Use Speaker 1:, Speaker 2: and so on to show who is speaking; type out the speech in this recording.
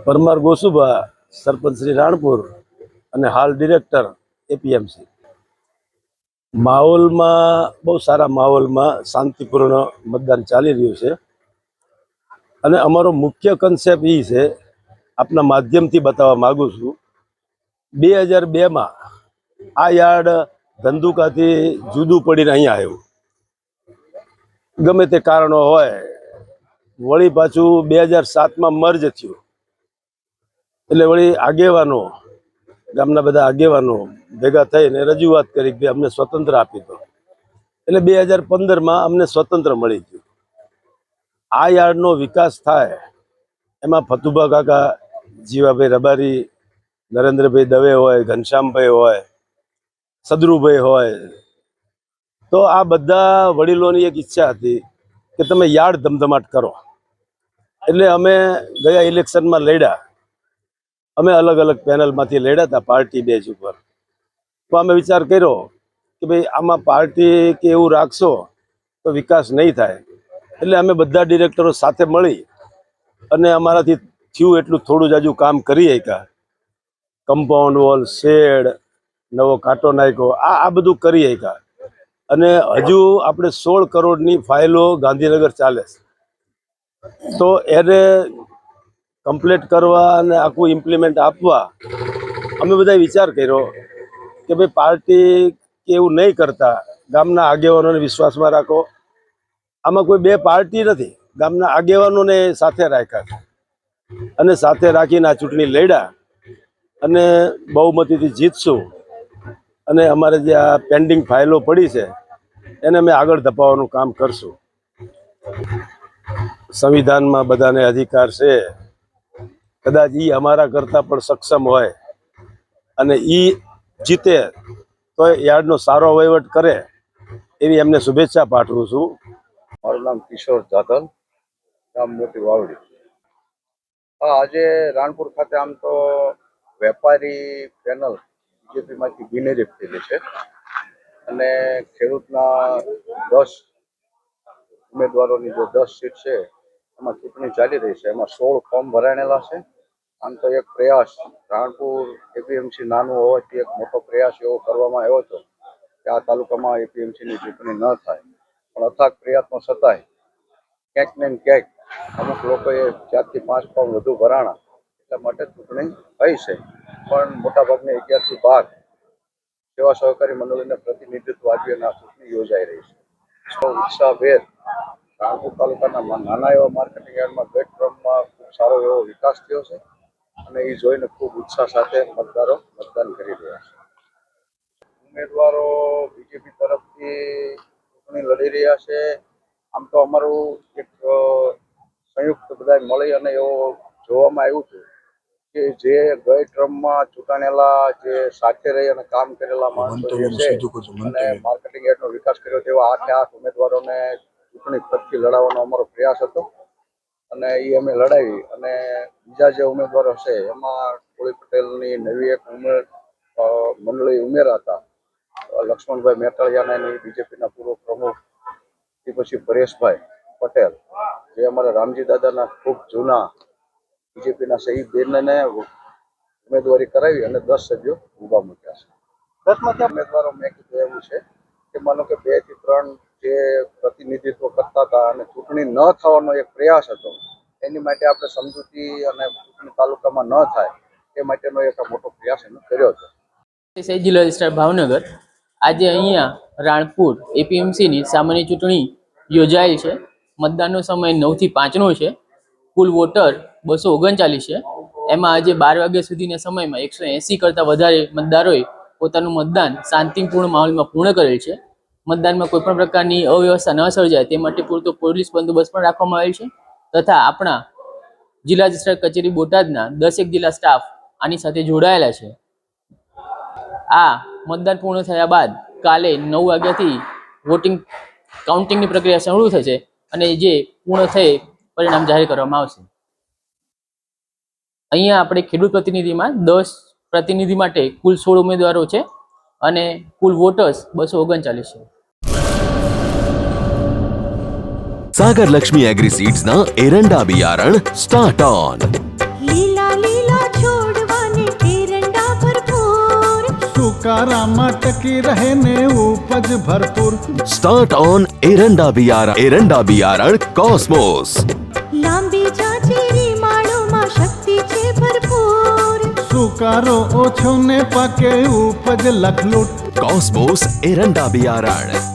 Speaker 1: પરમાર ગોસુભા, સરપંચ શ્રી રાણપુર અને હાલ director APMC. માહોલમાં બહુ સારા માહોલમાં શાંતિપૂર્ણ મતદાન ચાલી રહ્યું છે અને અમારો મુખ્ય કન્સેપ્ટ એ છે, આપના માધ્યમથી બતાવવા માગું છું. 2002માં આ યાર્ડ ધંધુકાથી જુદું પડીને અહીંયા આવ્યું, ગમે તે કારણો હોય. વળી પાછું 2007માં મર્જ થયું, એટલે વળી આગેવાનો, ગામના બધા આગેવાનો ભેગા થઈને રજૂઆત કરી કે અમને સ્વતંત્ર આપી દો. એટલે 2015માં અમને સ્વતંત્ર મળી ગયું. આ યાર્ડનો વિકાસ થાય એમાં ફતુભા કાકા, જીવાભાઈ રબારી, નરેન્દ્રભાઈ દવે હોય, ઘનશ્યામભાઈ હોય, સદરુભાઈ હોય, તો આ બધા વડીલોની એક ઈચ્છા હતી કે તમે યાર્ડ ધમધમાટ કરો. એટલે અમે ગયા ઇલેક્શનમાં લડ્યા. અમે અલગ અલગ પેનલમાંથી લડ્યા હતા પાર્ટી બેઝ ઉપર. તો અમે વિચાર કર્યો કે ભાઈ આમાં પાર્ટી કે એવું રાખશો તો વિકાસ નહીં થાય. એટલે અમે બધા ડિરેક્ટરો સાથે મળી અને અમારાથી થયું એટલું થોડું જ હજુ કામ કરી શક્યા. કમ્પાઉન્ડ વોલ, શેડ, નવો કાંટો નાખ્યો, આ બધું કરી શક્યા. અને હજુ આપણે 16 કરોડની ફાઇલો ગાંધીનગર ચાલે છે. તો એને કમ્પ્લીટ કરવા અને આખું ઇમ્પ્લિમેન્ટ આપવા અમે બધા વિચાર કર્યો કે ભાઈ પાર્ટી કે એવું નહીં કરતા, ગામના આગેવાનોને વિશ્વાસમાં રાખો. આમાં કોઈ બે પાર્ટી નથી, ગામના આગેવાનોને સાથે રાખ્યા છે અને સાથે રાખીને આ ચૂંટણી લડ્યા અને બહુમતીથી જીતશું. અને અમારે જે આ પેન્ડિંગ ફાઇલો પડી છે એને અમે આગળ ધપાવવાનું કામ કરશું. સંવિધાનમાં બધાને અધિકાર છે, કદાચ એ અમારા કરતાં પણ સક્ષમ હોય અને એ જીતે તો યાર્ડનો સારો વહીવટ કરે એવી એમને શુભેચ્છા પાઠવું છું.
Speaker 2: મારું નામ કિશોર જાધવ, ગામ મોટી વાવડી. આજે રાણપુર ખાતે આમ તો વેપારી પેનલ બીજેપીમાંથી બિનહરીફ થયેલી છે અને ખેડૂતના 10 ઉમેદવારોની જે 10 સીટ છે એમાં ચૂંટણી ચાલી રહી છે. એમાં 16 ફોર્મ ભરાયેલા છે. આમ તો એક પ્રયાસ, રાણપુર એપીએમસી નાનું હોવાથી એક મોટો પ્રયાસ એવો કરવામાં આવ્યો હતો કે આ તાલુકામાં એપીએમસીની ચૂંટણી ન થાય. પણ અથાગ પ્રયત્નો છતાંય ક્યાંક ને ક્યાંક અમુક લોકોએ 4 થી 5 ફોર્મ વધુ ભરાણા, એટલા માટે ચૂંટણી થઈ છે. પણ મોટાભાગની 11 થી 12 સેવા સહકારી મંડળીને પ્રતિનિધિત્વ આપીને આ ચૂંટણી યોજાઈ રહી છે. સૌ ઉત્સાહભેર રાણપુર તાલુકાના નાના એવા માર્કેટિંગ યાર્ડમાં ગત ક્રમમાં ખૂબ સારો એવો વિકાસ થયો છે અને એ જોઈને ખૂબ ઉત્સાહ સાથે મતદારો મતદાન કરી રહ્યા છે. ઉમેદવારો બીજેપી તરફથી ચૂંટણી લડી રહ્યા છે. આમ તો અમારું એક સંયુક્ત બધા મળી અને એવો જોવામાં આવ્યું હતું કે જે ગઈ ટ્રમમાં ચૂંટાણેલા, જે સાથે રહી અને કામ કરેલા માણસો જે છે અને માર્કેટિંગ યાર્ડનો વિકાસ કર્યો તેવા 8 ઉમેદવારોને ચૂંટણી ખર્ચથી લડાવવાનો અમારો પ્રયાસ હતો અને એ અમે લડાવી. અને બીજા જે ઉમેદવારો છે એમાં કોળી પટેલની નવી એક મંડળી ઉમેરાતા લક્ષ્મણભાઈ મેટાળિયાના, બીજેપીના પૂર્વ પ્રમુખ, તે પછી પરેશભાઈ પટેલ જે અમારા રામજી દાદાના ખૂબ જૂના બીજેપીના છે, એ બેનને ઉમેદવારી કરાવી અને 10 સભ્યો ઊભા મૂક્યા છે. 10માંથી ઉમેદવારો મેં કીધું એવું છે કે માનો કે 2 થી 3 જે પ્રતિનિધિત્વ કરતા હતા અને ચૂંટણી ન થવાનો એક પ્રયાસ હતો, એની માટે આપણે સમજૂતી અને ચૂંટણી તાલુકામાં ન થાય એ માટેનો એક મોટો પ્રયાસ એનો કર્યો હતો.
Speaker 3: જિલ્લા વિસ્તાર ભાવનગર. આજે અહીંયા રાણપુર એપીએમસીની સામાન્ય ચૂંટણી યોજાયેલ છે. મતદાનનો સમય 9 થી 5નો છે. કુલ વોટર 239 છે. એમાં આજે 12 વાગ્યા સુધીના સમયમાં 180 કરતાં વધારે મતદારોએ પોતાનું મતદાન શાંતિપૂર્ણ માહોલમાં પૂર્ણ કરેલ છે. મતદાનમાં કોઈપણ પ્રકારની અવ્યવસ્થા ન સર્જાય તે માટે પૂરતો પોલીસ બંદોબસ્ત પણ રાખવામાં આવેલ છે તથા આપણા જિલ્લા રજિસ્ટ્રાર કચેરી બોટાદના 10 જિલ્લા સ્ટાફ આની સાથે જોડાયેલા છે. આ મતદાન પૂર્ણ થયા બાદ કાલે 9 વાગ્યાથી વોટિંગ કાઉન્ટિંગની પ્રક્રિયા શરૂ થશે અને જે પૂર્ણ થઈ પરિણામ જાહેર કરવામાં આવશે. અહીંયા આપણે ખેડૂત પ્રતિનિધિમાં 10 પ્રતિનિધિ માટે કુલ 16 ઉમેદવારો છે અને કુલ વોટર્સ 239 છે.
Speaker 4: सागर लक्ष्मी एग्री सीड्स ना एरंडा बियारण स्टार्ट ऑन।
Speaker 5: લીલા
Speaker 4: છોડવાને એરંડા ભરપૂર,
Speaker 5: સુકારામાં ટકી રહે ને ઉપજ ભરપૂર.
Speaker 6: સ્ટાર્ટ ઓન એરંડા બિયારણ કોસ્મોસ.
Speaker 4: લાંબી જાચેરી માળોમાં શક્તિ છે ભરપૂર,
Speaker 5: સુકારો ઓછો ને પાકે ઉપજ લખલૂટ.
Speaker 6: કોસ્મોસ એરંડા બિયારણ.